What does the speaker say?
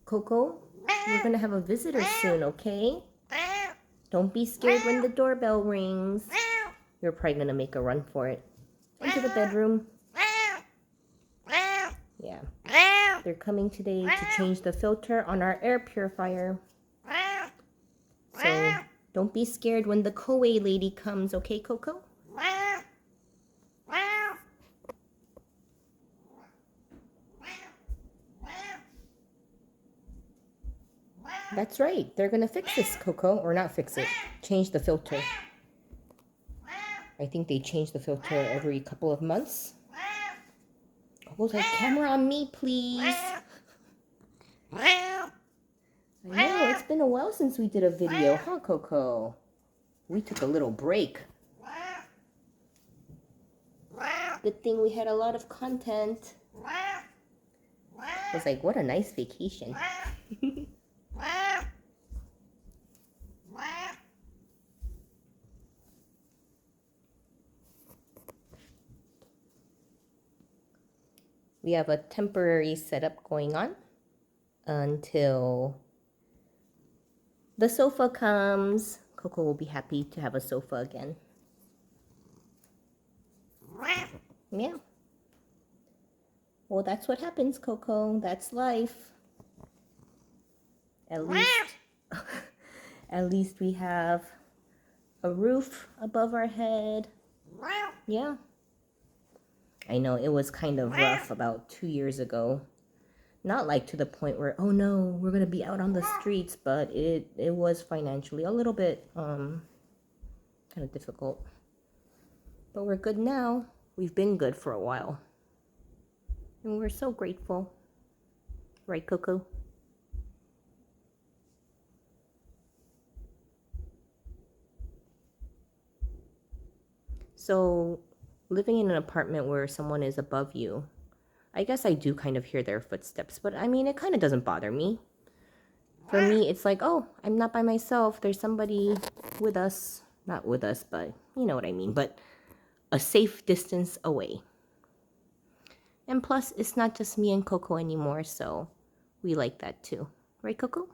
Coco, we're gonna have a visitor soon, okay? Don't be scared when the doorbell rings. You're probably gonna make a run for it. Into the bedroom. Yeah. They're coming today to change the filter on our air purifier. So don't be scared when the Kokoa lady comes, okay, Coco? That's right. They're gonna fix this, Coco. Or not fix it. Change the filter. I think they change the filter every couple of months. Oh, that camera on me, please. I know, it's been a while since we did a video, huh, Coco? We took a little break. Good thing we had a lot of content. I was like, what a nice vacation. We have a temporary setup going on until the sofa comes. Coco will be happy to have a sofa again. Yeah. Well, that's what happens, Coco. That's life. At least we have a roof above our head. Yeah. I know it was kind of rough about 2 years ago. Not like to the point where, oh no, we're going to be out on the streets, but it was financially a little bit kind of difficult. But we're good now. We've been good for a while. And we're so grateful. Right, Coco? So, living in an apartment where someone is above you, I guess I do kind of hear their footsteps, but I mean, it kind of doesn't bother me. For me, it's like, oh, I'm not by myself. There's somebody with us. Not with us, but you know what I mean. But a safe distance away. And plus, it's not just me and Coco anymore, so we like that too. Right, Coco?